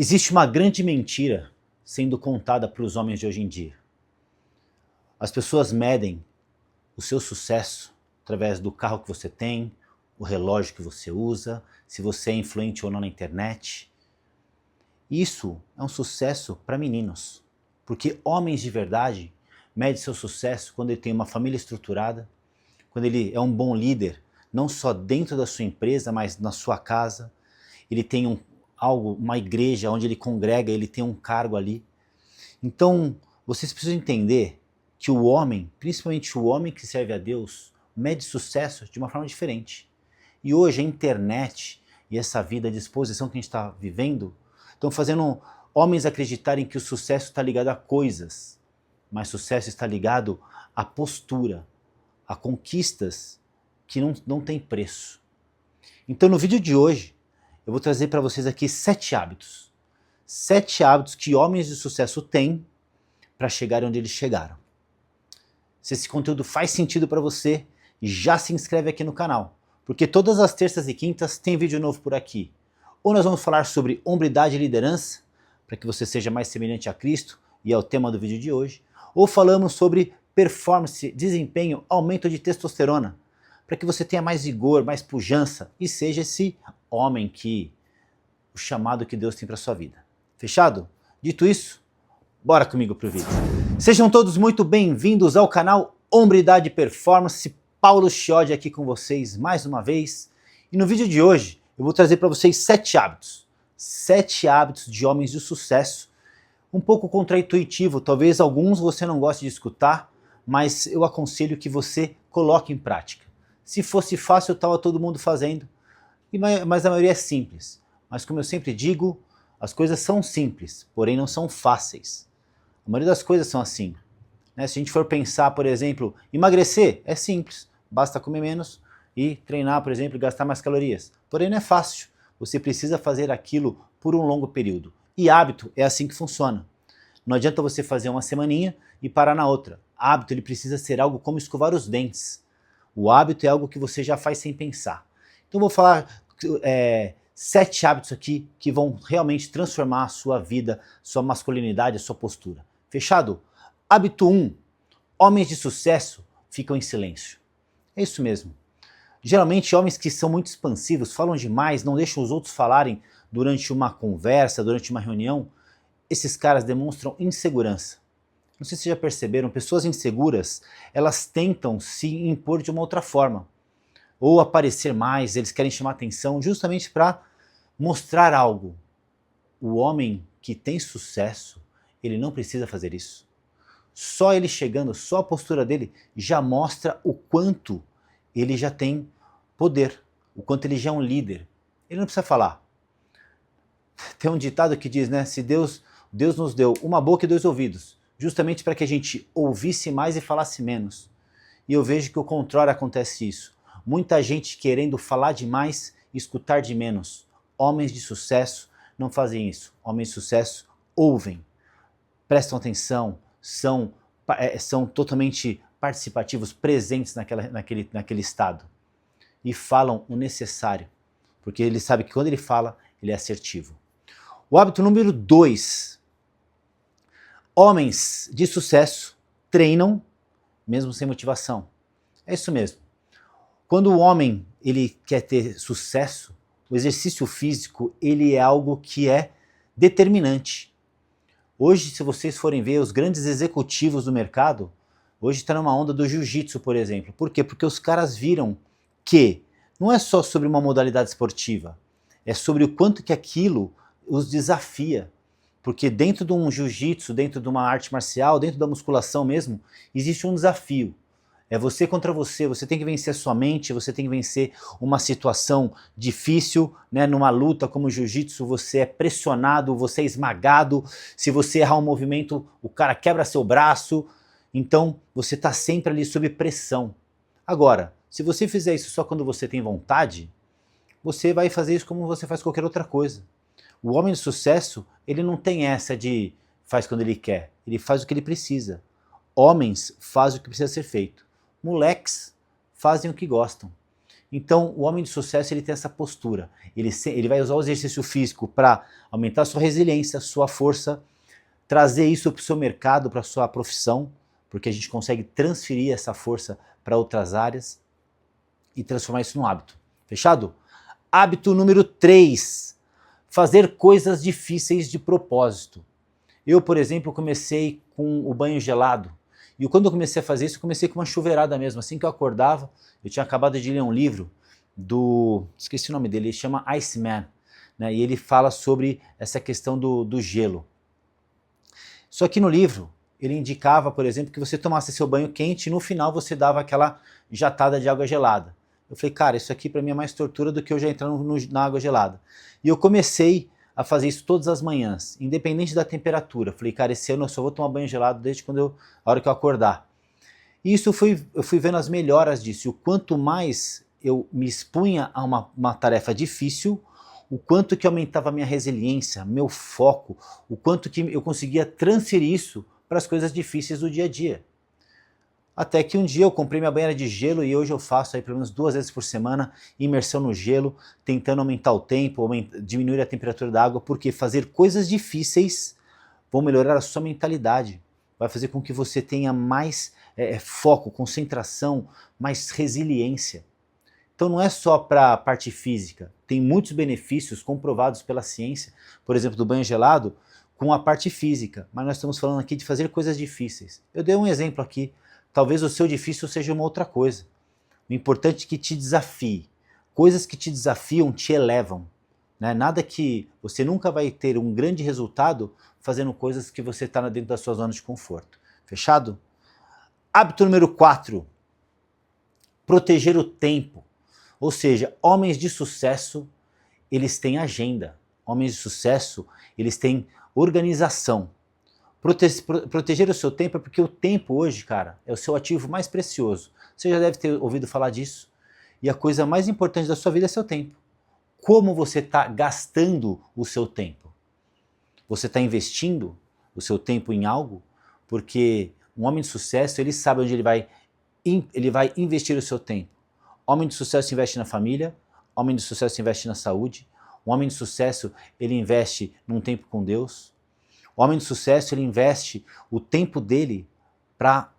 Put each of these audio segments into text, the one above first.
Existe uma grande mentira sendo contada para os homens de hoje em dia. As pessoas medem o seu sucesso através do carro que você tem, o relógio que você usa, se você é influente ou não na internet. Isso é um sucesso para meninos, porque homens de verdade medem seu sucesso quando ele tem uma família estruturada, quando ele é um bom líder, não só dentro da sua empresa, mas na sua casa. Ele tem uma igreja onde ele congrega, ele tem um cargo ali. Então, vocês precisam entender que o homem, principalmente o homem que serve a Deus, mede sucesso de uma forma diferente. E hoje a internet e essa vida de exposição que a gente está vivendo estão fazendo homens acreditarem que o sucesso está ligado a coisas, mas sucesso está ligado à postura, a conquistas que não tem preço. Então no vídeo de hoje eu vou trazer para vocês aqui 7 hábitos. 7 hábitos que homens de sucesso têm para chegar onde eles chegaram. Se esse conteúdo faz sentido para você, já se inscreve aqui no canal, porque todas as terças e quintas tem vídeo novo por aqui. Ou nós vamos falar sobre hombridade e liderança, para que você seja mais semelhante a Cristo, e é o tema do vídeo de hoje. Ou falamos sobre performance, desempenho, aumento de testosterona, para que você tenha mais vigor, mais pujança e seja esse homem o chamado que Deus tem para sua vida. Fechado? Dito isso, bora comigo pro vídeo. Sejam todos muito bem-vindos ao canal Hombridade e Performance. Paulo Chiodi aqui com vocês mais uma vez. E no vídeo de hoje eu vou trazer para vocês 7 hábitos. 7 hábitos de homens de sucesso. Um pouco contraintuitivo, talvez alguns você não goste de escutar, mas eu aconselho que você coloque em prática. Se fosse fácil, estava todo mundo fazendo, mas a maioria é simples. Mas como eu sempre digo, as coisas são simples, porém não são fáceis. A maioria das coisas são assim. Se a gente for pensar, por exemplo, emagrecer, é simples. Basta comer menos e treinar, por exemplo, e gastar mais calorias. Porém não é fácil. Você precisa fazer aquilo por um longo período. E hábito é assim que funciona. Não adianta você fazer uma semaninha e parar na outra. Hábito ele precisa ser algo como escovar os dentes. O hábito é algo que você já faz sem pensar. Então eu vou falar 7 hábitos aqui que vão realmente transformar a sua vida, sua masculinidade, a sua postura. Fechado? Hábito 1. Homens de sucesso ficam em silêncio. É isso mesmo. Geralmente homens que são muito expansivos, falam demais, não deixam os outros falarem durante uma conversa, durante uma reunião. Esses caras demonstram insegurança. Não sei se vocês já perceberam, pessoas inseguras, elas tentam se impor de uma outra forma. Ou aparecer mais, eles querem chamar atenção justamente para mostrar algo. O homem que tem sucesso, ele não precisa fazer isso. Só ele chegando, só a postura dele já mostra o quanto ele já tem poder, o quanto ele já é um líder. Ele não precisa falar. Tem um ditado que diz, né? Se Deus nos deu uma boca e 2 ouvidos, justamente para que a gente ouvisse mais e falasse menos. E eu vejo que o contrário acontece isso. Muita gente querendo falar demais e escutar de menos. Homens de sucesso não fazem isso. Homens de sucesso ouvem, prestam atenção, são totalmente participativos, presentes naquele estado. E falam o necessário, porque ele sabe que quando ele fala, ele é assertivo. O hábito número 2. Homens de sucesso treinam mesmo sem motivação. É isso mesmo. Quando o homem ele quer ter sucesso, o exercício físico ele é algo que é determinante. Hoje, se vocês forem ver os grandes executivos do mercado, hoje está numa onda do jiu-jitsu, por exemplo. Por quê? Porque os caras viram que não é só sobre uma modalidade esportiva, é sobre o quanto que aquilo os desafia. Porque dentro de um jiu-jitsu, dentro de uma arte marcial, dentro da musculação mesmo, existe um desafio. É você contra você, você tem que vencer a sua mente, você tem que vencer uma situação difícil, né? Numa luta como o jiu-jitsu, você é pressionado, você é esmagado, se você errar um movimento, o cara quebra seu braço, então você está sempre ali sob pressão. Agora, se você fizer isso só quando você tem vontade, você vai fazer isso como você faz qualquer outra coisa. O homem de sucesso, ele não tem essa de faz quando ele quer, ele faz o que ele precisa. Homens fazem o que precisa ser feito. Moleques fazem o que gostam. Então, o homem de sucesso ele tem essa postura. Ele vai usar o exercício físico para aumentar a sua resiliência, sua força, trazer isso para o seu mercado, para a sua profissão, porque a gente consegue transferir essa força para outras áreas e transformar isso num hábito. Fechado? Hábito número 3. Fazer coisas difíceis de propósito. Eu, por exemplo, comecei com o banho gelado. E quando eu comecei a fazer isso, eu comecei com uma chuveirada mesmo. Assim que eu acordava, eu tinha acabado de ler um livro esqueci o nome dele, ele chama Iceman, né? E ele fala sobre essa questão do gelo. Só que no livro, ele indicava, por exemplo, que você tomasse seu banho quente e no final você dava aquela jatada de água gelada. Eu falei, cara, isso aqui para mim é mais tortura do que eu já entrar na água gelada. E eu comecei a fazer isso todas as manhãs, independente da temperatura. Falei, cara, esse ano eu só vou tomar banho gelado desde a hora que eu acordar. E isso eu fui vendo as melhoras disso. E o quanto mais eu me expunha a uma tarefa difícil, o quanto que aumentava a minha resiliência, meu foco, o quanto que eu conseguia transferir isso para as coisas difíceis do dia a dia. Até que um dia eu comprei minha banheira de gelo e hoje eu faço aí pelo menos 2 vezes por semana imersão no gelo, tentando aumentar o tempo, diminuir a temperatura da água, porque fazer coisas difíceis vão melhorar a sua mentalidade, vai fazer com que você tenha mais foco, concentração, mais resiliência. Então não é só para a parte física, tem muitos benefícios comprovados pela ciência, por exemplo, do banho gelado, com a parte física, mas nós estamos falando aqui de fazer coisas difíceis. Eu dei um exemplo aqui, talvez o seu difícil seja uma outra coisa. O importante é que te desafie. Coisas que te desafiam te elevam. Né? Nada que você nunca vai ter um grande resultado fazendo coisas que você está dentro da sua zona de conforto. Fechado? Hábito número 4. Proteger o tempo. Ou seja, homens de sucesso, eles têm agenda. Homens de sucesso, eles têm organização. Proteger o seu tempo é porque o tempo hoje, cara, é o seu ativo mais precioso. Você já deve ter ouvido falar disso. E a coisa mais importante da sua vida é seu tempo. Como você está gastando o seu tempo? Você está investindo o seu tempo em algo? Porque um homem de sucesso, ele sabe onde ele vai investir o seu tempo. Homem de sucesso investe na família, homem de sucesso investe na saúde, um homem de sucesso ele investe num tempo com Deus, o homem de sucesso ele investe o tempo dele para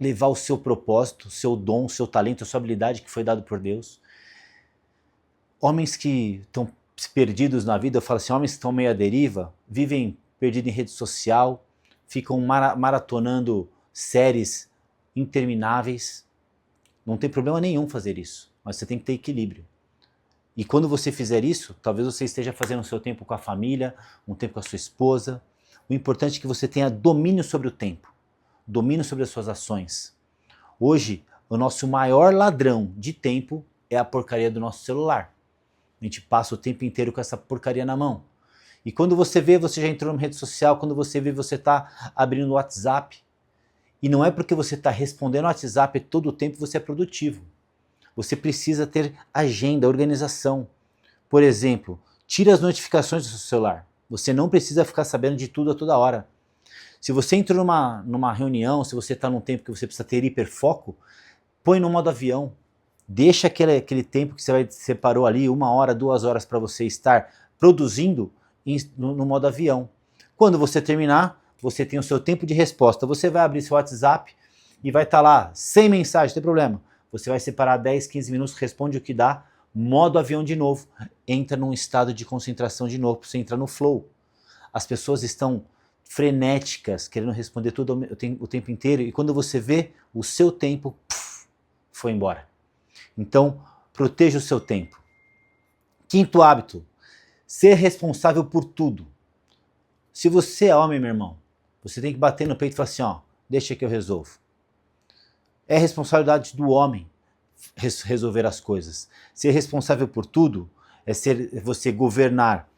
levar o seu propósito, o seu dom, o seu talento, a sua habilidade que foi dado por Deus. Homens que estão perdidos na vida, eu falo assim, homens que estão meio à deriva, vivem perdidos em rede social, ficam maratonando séries intermináveis. Não tem problema nenhum fazer isso, mas você tem que ter equilíbrio. E quando você fizer isso, talvez você esteja fazendo o seu tempo com a família, um tempo com a sua esposa. O importante é que você tenha domínio sobre o tempo, domínio sobre as suas ações. Hoje, o nosso maior ladrão de tempo é a porcaria do nosso celular. A gente passa o tempo inteiro com essa porcaria na mão. E quando você vê, você já entrou numa rede social, quando você vê, você está abrindo o WhatsApp. E não é porque você está respondendo ao WhatsApp todo o tempo que você é produtivo. Você precisa ter agenda, organização. Por exemplo, tire as notificações do seu celular. Você não precisa ficar sabendo de tudo a toda hora. Se você entrou numa reunião, se você está num tempo que você precisa ter hiperfoco, põe no modo avião. Deixa aquele tempo que você separou ali, 1 hora, 2 horas para você estar produzindo no modo avião. Quando você terminar, você tem o seu tempo de resposta. Você vai abrir seu WhatsApp e vai estar lá 100 mensagens, não tem problema. Você vai separar 10, 15 minutos, responde o que dá, modo avião de novo, entra num estado de concentração de novo, você entra no flow. As pessoas estão frenéticas, querendo responder tudo o tempo inteiro, e quando você vê, o seu tempo foi embora. Então, proteja o seu tempo. 5º hábito, ser responsável por tudo. Se você é homem, meu irmão, você tem que bater no peito e falar assim, ó, deixa que eu resolvo. É responsabilidade do homem resolver as coisas. Ser responsável por tudo é você governar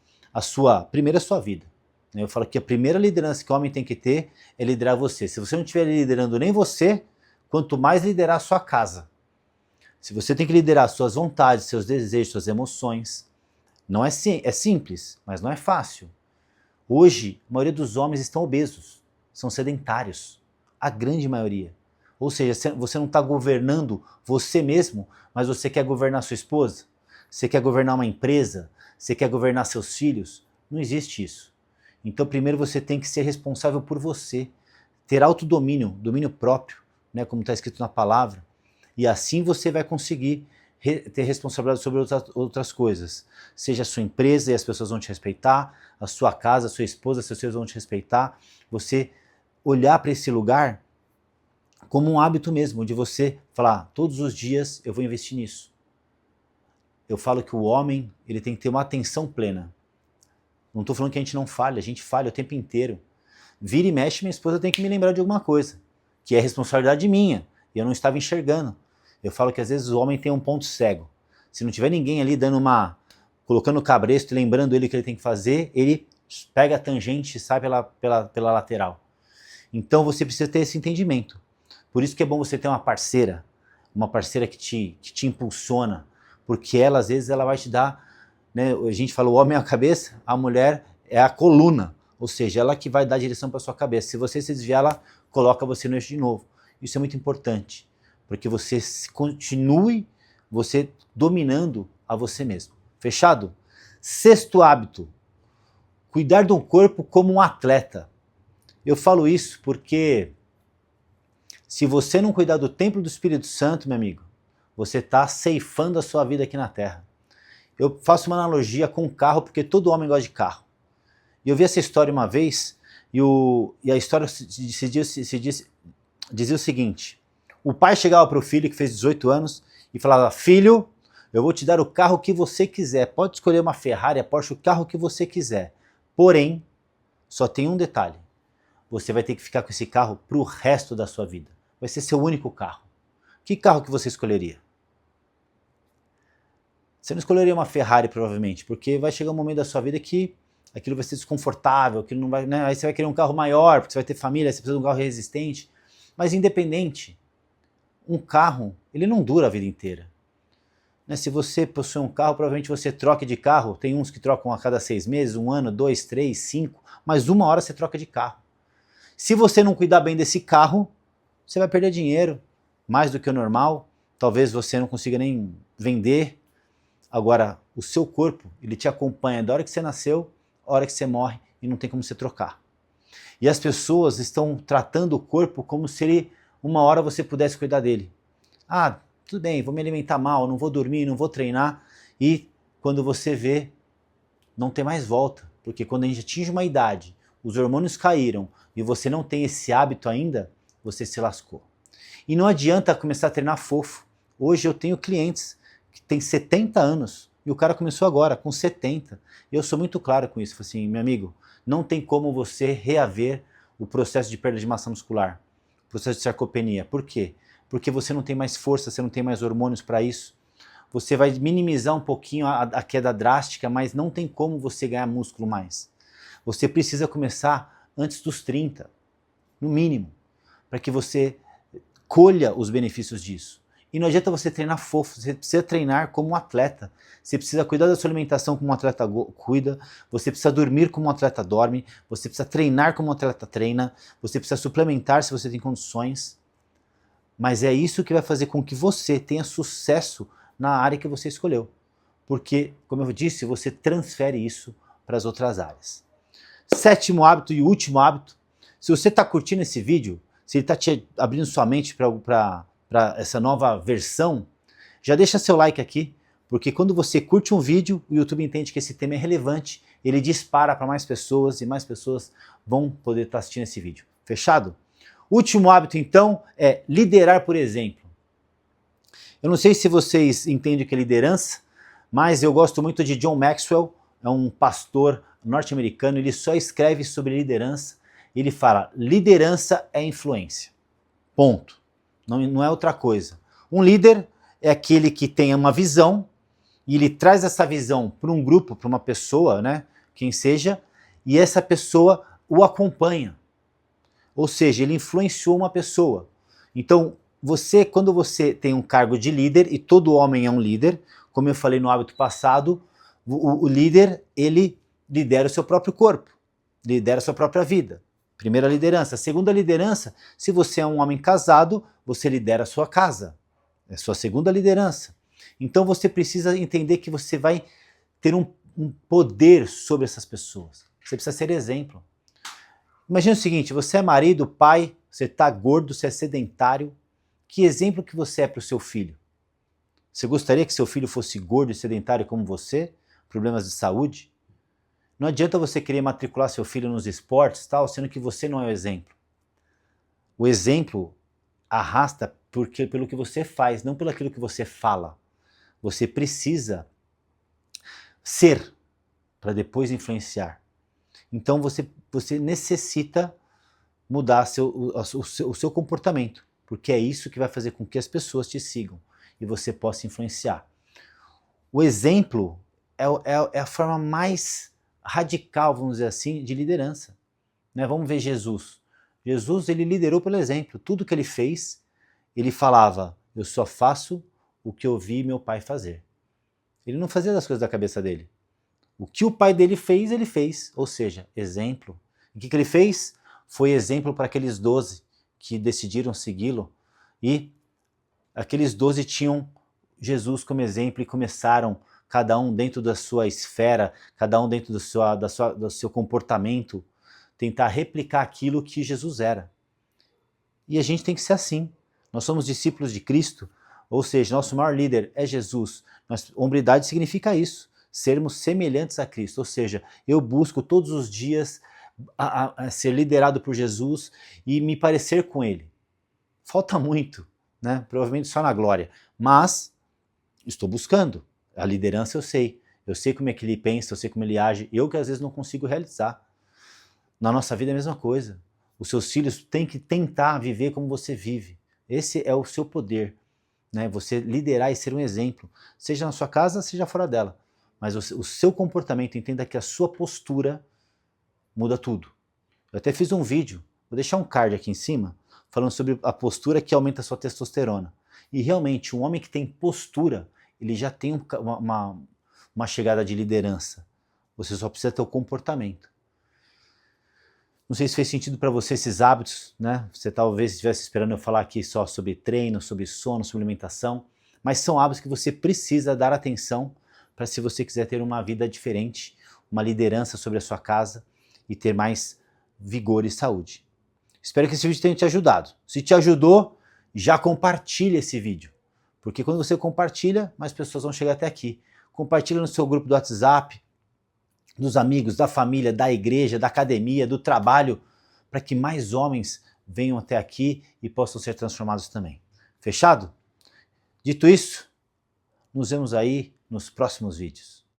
primeiro a sua vida. Eu falo que a primeira liderança que o homem tem que ter é liderar você. Se você não estiver liderando nem você, quanto mais liderar a sua casa. Se você tem que liderar suas vontades, seus desejos, suas emoções, não é simples, mas não é fácil. Hoje, a maioria dos homens estão obesos, são sedentários, a grande maioria. Ou seja, você não está governando você mesmo, mas você quer governar sua esposa, você quer governar uma empresa, você quer governar seus filhos. Não existe isso. Então primeiro você tem que ser responsável por você, ter autodomínio, domínio próprio, né, como está escrito na palavra, e assim você vai conseguir ter responsabilidade sobre outras coisas. Seja a sua empresa e as pessoas vão te respeitar, a sua casa, a sua esposa, seus filhos vão te respeitar. Você olhar para esse lugar como um hábito mesmo, de você falar, todos os dias eu vou investir nisso. Eu falo que o homem ele tem que ter uma atenção plena. Não estou falando que a gente falha o tempo inteiro. Vira e mexe, minha esposa tem que me lembrar de alguma coisa, que é responsabilidade minha, e eu não estava enxergando. Eu falo que às vezes o homem tem um ponto cego. Se não tiver ninguém ali colocando o cabresto e lembrando ele o que ele tem que fazer, ele pega a tangente e sai pela lateral. Então você precisa ter esse entendimento. Por isso que é bom você ter uma parceira que te impulsiona, porque ela às vezes ela vai te dar, né, a gente fala o homem é a cabeça, a mulher é a coluna, ou seja, ela que vai dar direção para sua cabeça. Se você se desviar, ela coloca você no eixo de novo. Isso é muito importante, porque você continue você dominando a você mesmo. Fechado? Sexto hábito, cuidar do corpo como um atleta. Eu falo isso porque se você não cuidar do templo do Espírito Santo, meu amigo, você está ceifando a sua vida aqui na Terra. Eu faço uma analogia com o carro, porque todo homem gosta de carro. E eu vi essa história uma vez, e a história dizia o seguinte: o pai chegava para o filho que fez 18 anos e falava, filho, eu vou te dar o carro que você quiser, pode escolher uma Ferrari, a Porsche, o carro que você quiser. Porém, só tem um detalhe, você vai ter que ficar com esse carro para o resto da sua vida. Vai ser seu único carro. Que carro que você escolheria? Você não escolheria uma Ferrari, provavelmente, porque vai chegar um momento da sua vida que aquilo vai ser desconfortável, aquilo não vai, né? Aí você vai querer um carro maior, porque você vai ter família, você precisa de um carro resistente. Mas independente, um carro, ele não dura a vida inteira. Né? Se você possui um carro, provavelmente você troque de carro. Tem uns que trocam a cada 6 meses, 1 ano, 2, 3, 5, mas uma hora você troca de carro. Se você não cuidar bem desse carro, você vai perder dinheiro, mais do que o normal. Talvez você não consiga nem vender. Agora, o seu corpo, ele te acompanha da hora que você nasceu, a hora que você morre, e não tem como você trocar. E as pessoas estão tratando o corpo como se ele, uma hora você pudesse cuidar dele. Ah, tudo bem, vou me alimentar mal, não vou dormir, não vou treinar, e quando você vê, não tem mais volta. Porque quando a gente atinge uma idade, os hormônios caíram, e você não tem esse hábito ainda, você se lascou. E não adianta começar a treinar fofo. Hoje eu tenho clientes que têm 70 anos, e o cara começou agora, com 70. E eu sou muito claro com isso. Falei assim, meu amigo, não tem como você reaver o processo de perda de massa muscular, o processo de sarcopenia. Por quê? Porque você não tem mais força, você não tem mais hormônios para isso. Você vai minimizar um pouquinho a queda drástica, mas não tem como você ganhar músculo mais. Você precisa começar antes dos 30, no mínimo, para que você colha os benefícios disso. E não adianta você treinar fofo, você precisa treinar como um atleta. Você precisa cuidar da sua alimentação como um atleta cuida, você precisa dormir como um atleta dorme, você precisa treinar como um atleta treina, você precisa suplementar se você tem condições. Mas é isso que vai fazer com que você tenha sucesso na área que você escolheu. Porque, como eu disse, você transfere isso para as outras áreas. Sétimo hábito e último hábito. Se você está curtindo esse vídeo, se ele está te abrindo sua mente para essa nova versão, já deixa seu like aqui, porque quando você curte um vídeo, o YouTube entende que esse tema é relevante, ele dispara para mais pessoas e mais pessoas vão poder estar assistindo esse vídeo. Fechado? Último hábito, então, é liderar por exemplo. Eu não sei se vocês entendem o que é liderança, mas eu gosto muito de John Maxwell, é um pastor norte-americano, ele só escreve sobre liderança, ele fala, liderança é influência. Ponto. Não é outra coisa. Um líder é aquele que tem uma visão e ele traz essa visão para um grupo, para uma pessoa, né, quem seja, e essa pessoa o acompanha. Ou seja, ele influenciou uma pessoa. Então, quando você tem um cargo de líder, e todo homem é um líder, como eu falei no hábito passado, o líder, ele lidera o seu próprio corpo, lidera a sua própria vida. Primeira liderança. Segunda liderança, se você é um homem casado, você lidera a sua casa. É a sua segunda liderança. Então você precisa entender que você vai ter um poder sobre essas pessoas. Você precisa ser exemplo. Imagina o seguinte, você é marido, pai, você está gordo, você é sedentário. Que exemplo que você é para o seu filho? Você gostaria que seu filho fosse gordo e sedentário como você? Problemas de saúde? Não adianta você querer matricular seu filho nos esportes, tal, sendo que você não é o exemplo. O exemplo arrasta pelo que você faz, não pelo aquilo que você fala. Você precisa ser para depois influenciar. Então você necessita mudar o seu comportamento, porque é isso que vai fazer com que as pessoas te sigam e você possa influenciar. O exemplo é a forma mais radical, vamos dizer assim, de liderança. Né? Vamos ver Jesus. Jesus, ele liderou pelo exemplo. Tudo que ele fez, ele falava, eu só faço o que eu vi meu pai fazer. Ele não fazia das coisas da cabeça dele. O que o pai dele fez, ele fez. Ou seja, exemplo. O que ele fez? Foi exemplo para aqueles 12 que decidiram segui-lo. E aqueles 12 tinham Jesus como exemplo e começaram, cada um dentro da sua esfera, cada um dentro do seu comportamento, tentar replicar aquilo que Jesus era. E a gente tem que ser assim. Nós somos discípulos de Cristo, ou seja, nosso maior líder é Jesus. Hombridade significa isso, sermos semelhantes a Cristo, ou seja, eu busco todos os dias a ser liderado por Jesus e me parecer com Ele. Falta muito, né? Provavelmente só na glória, mas estou buscando. A liderança eu sei como é que ele pensa, eu sei como ele age, eu que às vezes não consigo realizar. Na nossa vida é a mesma coisa. Os seus filhos têm que tentar viver como você vive. Esse é o seu poder, né? Você liderar e ser um exemplo, seja na sua casa, seja fora dela. Mas o seu comportamento, entenda que a sua postura muda tudo. Eu até fiz um vídeo, vou deixar um card aqui em cima, falando sobre a postura que aumenta a sua testosterona. E realmente, um homem que tem postura, ele já tem uma chegada de liderança. Você só precisa ter o comportamento. Não sei se fez sentido para você esses hábitos, né? Você talvez estivesse esperando eu falar aqui só sobre treino, sobre sono, sobre alimentação, mas são hábitos que você precisa dar atenção para, se você quiser ter uma vida diferente, uma liderança sobre a sua casa e ter mais vigor e saúde. Espero que esse vídeo tenha te ajudado. Se te ajudou, já compartilha esse vídeo, porque quando você compartilha, mais pessoas vão chegar até aqui. Compartilha no seu grupo do WhatsApp, dos amigos, da família, da igreja, da academia, do trabalho, para que mais homens venham até aqui e possam ser transformados também. Fechado? Dito isso, nos vemos aí nos próximos vídeos.